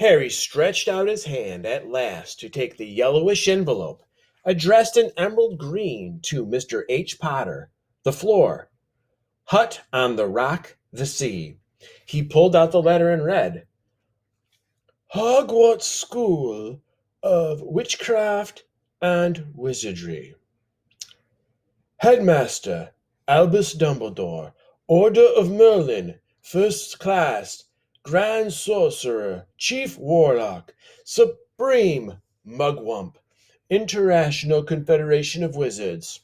Harry stretched out his hand at last to take the yellowish envelope, addressed in emerald green to Mr. H. Potter. The floor. Hut on the rock, the sea. He pulled out the letter and read, Hogwarts School of Witchcraft and Wizardry. Headmaster Albus Dumbledore, Order of Merlin, First Class, Grand Sorcerer, Chief Warlock, Supreme Mugwump, International Confederation of Wizards.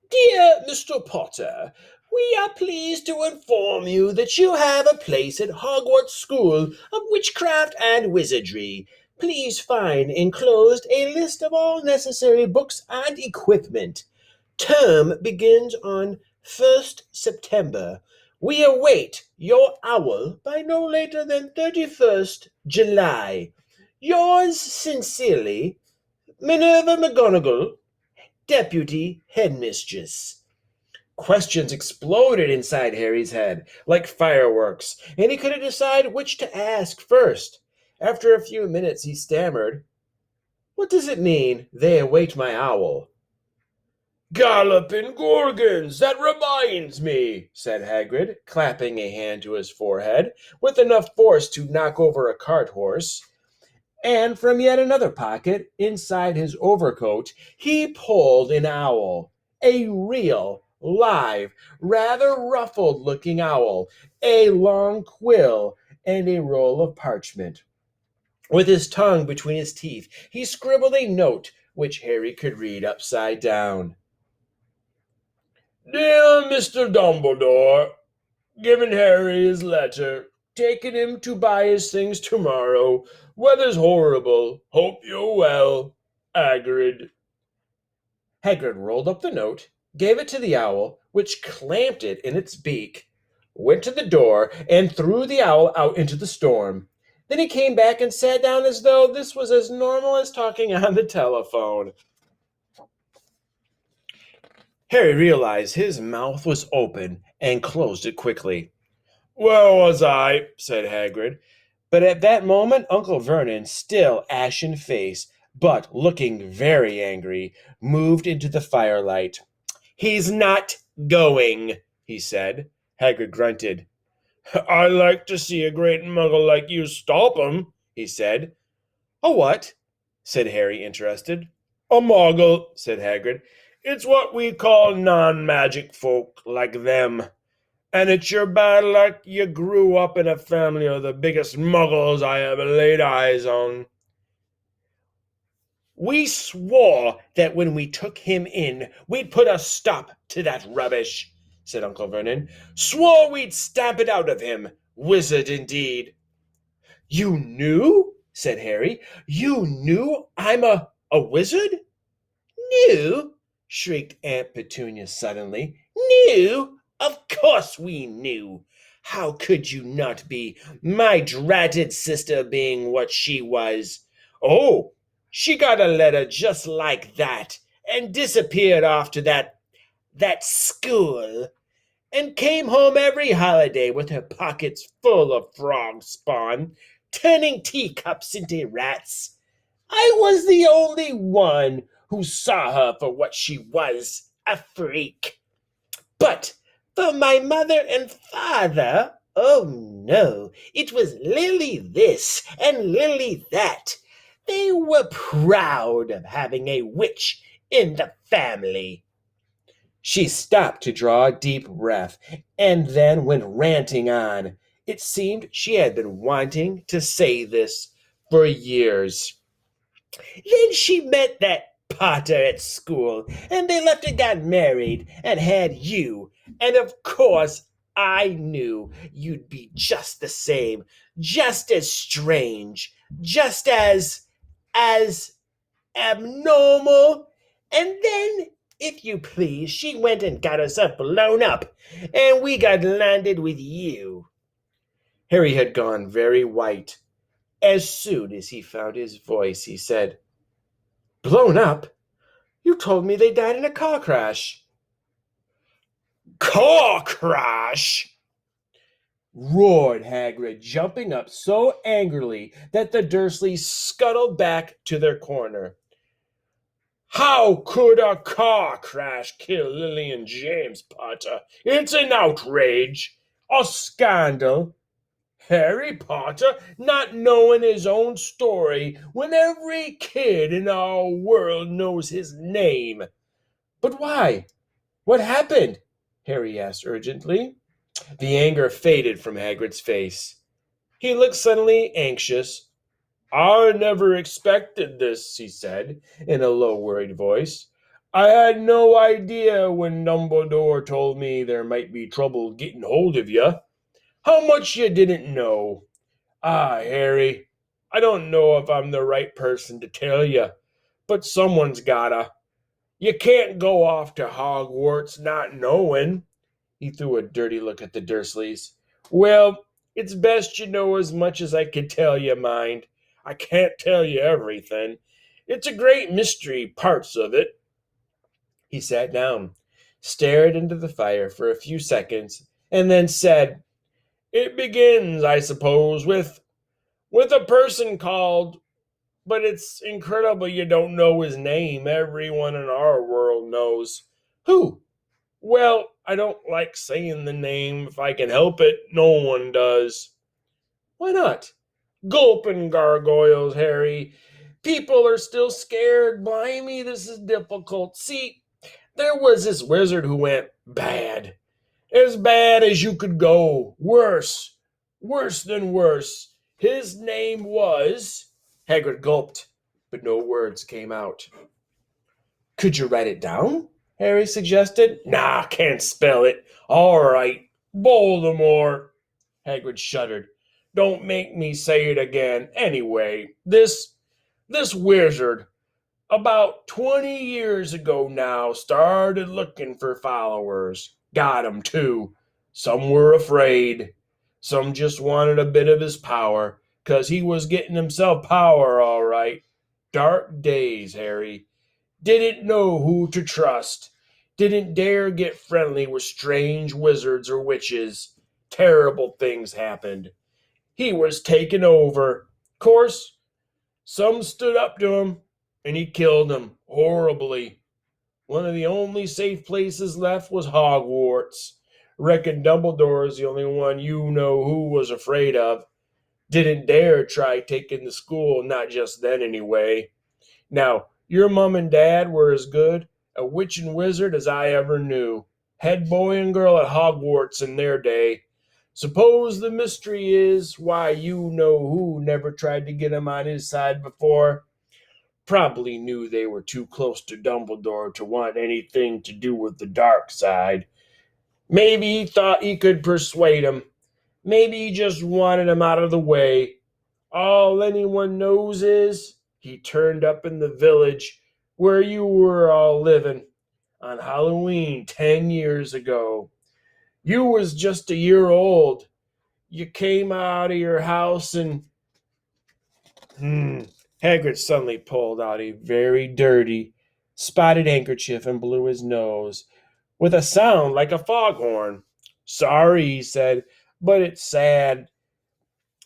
Dear Mr. Potter, we are pleased to inform you that you have a place at Hogwarts School of Witchcraft and Wizardry. Please find enclosed a list of all necessary books and equipment. Term begins on 1st September. We await your owl by no later than 31st July. Yours sincerely, Minerva McGonagall, Deputy Headmistress. Questions exploded inside Harry's head like fireworks, and he couldn't decide which to ask first. After a few minutes, he stammered, What does it mean, they await my owl? Galloping Gorgons, that reminds me, said Hagrid, clapping a hand to his forehead, with enough force to knock over a cart horse. And from yet another pocket, inside his overcoat, he pulled an owl. A real, live, rather ruffled-looking owl, a long quill, and a roll of parchment. With his tongue between his teeth, he scribbled a note which Harry could read upside down. Dear Mr. Dumbledore, given Harry his letter, taking him to buy his things tomorrow. Weather's horrible. Hope you're well. Hagrid. Hagrid rolled up the note, gave it to the owl, which clamped it in its beak, went to the door, and threw the owl out into the storm. Then he came back and sat down as though this was as normal as talking on the telephone. Harry realized his mouth was open and closed it quickly. Where was I? Said Hagrid. But at that moment, Uncle Vernon, still ashen-faced, but looking very angry, moved into the firelight. He's not going, he said. Hagrid grunted. I like to see a great muggle like you stop him, he said. A what? Said Harry, interested. A muggle, said Hagrid. It's what we call non-magic folk like them. And it's your bad luck you grew up in a family of the biggest muggles I ever laid eyes on. We swore that when we took him in, we'd put a stop to that rubbish, said Uncle Vernon. Swore we'd stamp it out of him. Wizard indeed. You knew? Said Harry. You knew I'm a wizard? Knew? Shrieked Aunt Petunia suddenly. Knew? Of course we knew. How could you not be, my dratted sister being what she was? Oh, she got a letter just like that, and disappeared off to that school, and came home every holiday with her pockets full of frog spawn, turning teacups into rats. I was the only one who saw her for what she was, a freak. But for my mother and father, oh no, it was Lily this and Lily that. They were proud of having a witch in the family. She stopped to draw a deep breath, and then went ranting on. It seemed she had been wanting to say this for years. Then she met that Potter at school, and they left and got married, and had you. And of course, I knew you'd be just the same, just as strange, just as abnormal. And then, if you please, she went and got herself blown up, and we got landed with you. Harry had gone very white. As soon as he found his voice, he said, Blown up? You told me they died in a car crash. Car crash? roared Hagrid, jumping up so angrily that the Dursleys scuttled back to their corner. How could a car crash kill Lily and James Potter? It's an outrage, a scandal. Harry Potter not knowing his own story when every kid in our world knows his name. But why? What happened? Harry asked urgently. The anger faded from Hagrid's face. He looked suddenly anxious. I never expected this, he said, in a low, worried voice. I had no idea when Dumbledore told me there might be trouble getting hold of you. How much you didn't know. Ah, Harry, I don't know if I'm the right person to tell you, but someone's gotta. You can't go off to Hogwarts not knowing. He threw a dirty look at the Dursleys. Well, it's best you know as much as I can tell you, mind. I can't tell you everything. It's a great mystery, parts of it. He sat down, stared into the fire for a few seconds, and then said, It begins, I suppose, with a person called, but it's incredible you don't know his name. Everyone in our world knows. Who? Well, I don't like saying the name if I can help it. No one does. Why not? Gulping gargoyles, Harry. People are still scared. Blimey, this is difficult. See, there was this wizard who went bad. As bad as you could go. Worse. Worse than worse. His name was. Hagrid gulped, but no words came out. Could you write it down? Harry suggested. Nah, can't spell it. All right. Voldemort. Hagrid shuddered. Don't make me say it again. Anyway, this wizard, about 20 years ago now, started looking for followers. Got 'em too. Some were afraid. Some just wanted a bit of his power, 'cause he was getting himself power all right. Dark days, Harry. Didn't know who to trust. Didn't dare get friendly with strange wizards or witches. Terrible things happened. He was taken over. Course, some stood up to him, and he killed them horribly. One of the only safe places left was Hogwarts. Reckon Dumbledore's the only one you know who was afraid of. Didn't dare try taking the school, not just then anyway. Now, your mum and dad were as good a witch and wizard as I ever knew. Head boy and girl at Hogwarts in their day. Suppose the mystery is why you know who never tried to get him on his side before. Probably knew they were too close to Dumbledore to want anything to do with the dark side. Maybe he thought he could persuade him. Maybe he just wanted him out of the way. All anyone knows is he turned up in the village where you were all living on Halloween 10 years ago. You was just a year old. You came out of your house and Hagrid suddenly pulled out a very dirty, spotted handkerchief and blew his nose with a sound like a foghorn. Sorry, he said, but it's sad.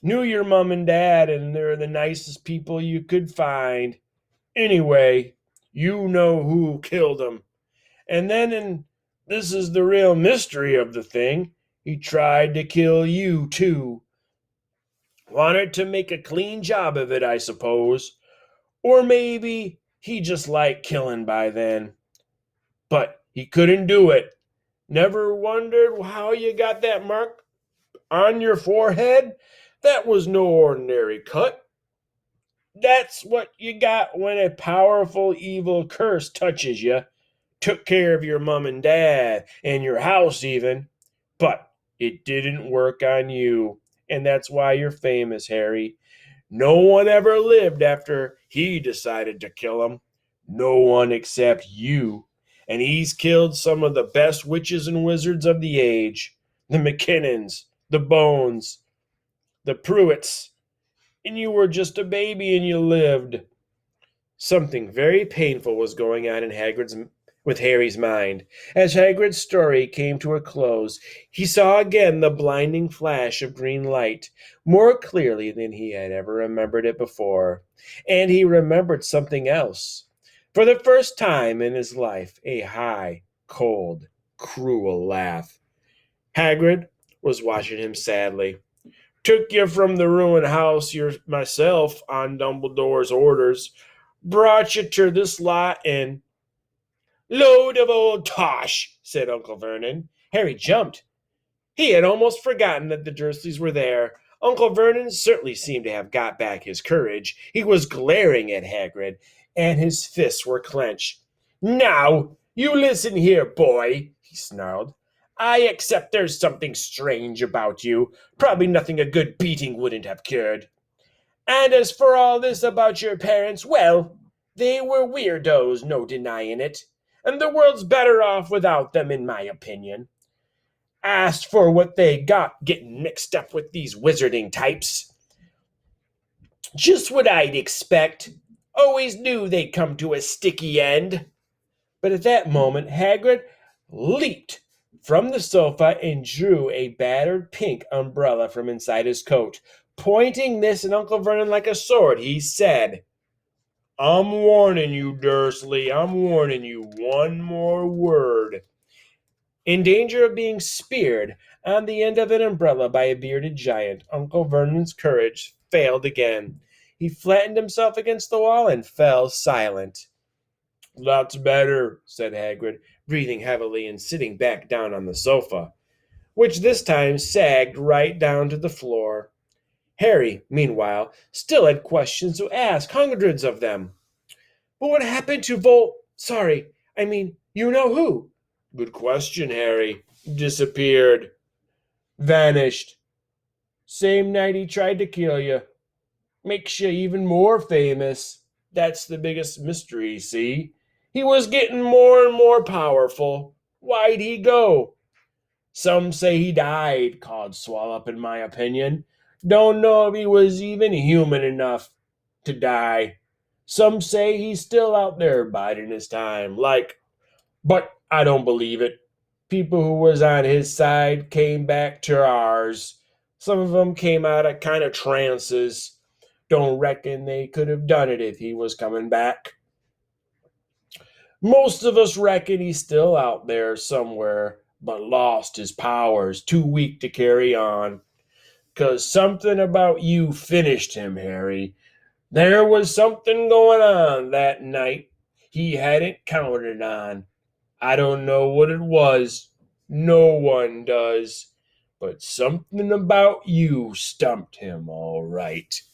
Knew your mom and dad, and they're the nicest people you could find. Anyway, you know who killed him. And then, and this is the real mystery of the thing, he tried to kill you too. Wanted to make a clean job of it, I suppose. Or maybe he just liked killing by then. But he couldn't do it. Never wondered how you got that mark on your forehead? That was no ordinary cut. That's what you got when a powerful evil curse touches you. Took care of your mom and dad, and your house even. But it didn't work on you. And that's why you're famous, Harry. No one ever lived after he decided to kill him. No one except you. And he's killed some of the best witches and wizards of the age. The McKinnons, the Bones, the Pruitts. And you were just a baby and you lived. Something very painful was going on in Hagrid's with Harry's mind. As Hagrid's story came to a close, he saw again the blinding flash of green light, more clearly than he had ever remembered it before. And he remembered something else. For the first time in his life, a high, cold, cruel laugh. Hagrid was watching him sadly. Took you from the ruined house myself on Dumbledore's orders. Brought you to this lot and load of old tosh, said Uncle Vernon. Harry jumped. He had almost forgotten that the Dursleys were there. Uncle Vernon certainly seemed to have got back his courage. He was glaring at Hagrid, and his fists were clenched. Now, you listen here, boy, he snarled. I accept there's something strange about you. Probably nothing a good beating wouldn't have cured. And as for all this about your parents, well, they were weirdos, no denying it. And the world's better off without them, in my opinion. Asked for what they got getting mixed up with these wizarding types. Just what I'd expect. Always knew they'd come to a sticky end. But at that moment, Hagrid leaped from the sofa and drew a battered pink umbrella from inside his coat. Pointing this at Uncle Vernon like a sword, he said, I'm warning you, Dursley. I'm warning you. One more word. In danger of being speared on the end of an umbrella by a bearded giant, Uncle Vernon's courage failed again. He flattened himself against the wall and fell silent. That's better, said Hagrid, breathing heavily and sitting back down on the sofa, which this time sagged right down to the floor. Harry, meanwhile, still had questions to ask, hundreds of them. But what happened to Sorry, I mean, you know who? Good question, Harry. Disappeared. Vanished. Same night he tried to kill you. Makes you even more famous. That's the biggest mystery, see? He was getting more and more powerful. Why'd he go? Some say he died, Codswallop, in my opinion. Don't know if he was even human enough to die. Some say he's still out there biding his time, but I don't believe it. People who was on his side came back to ours. Some of them came out of kind of trances. Don't reckon they could have done it if he was coming back. Most of us reckon he's still out there somewhere, but lost his powers, too weak to carry on. 'Cause something about you finished him, Harry. There was something going on that night he hadn't counted on. I don't know what it was. No one does. But something about you stumped him, all right.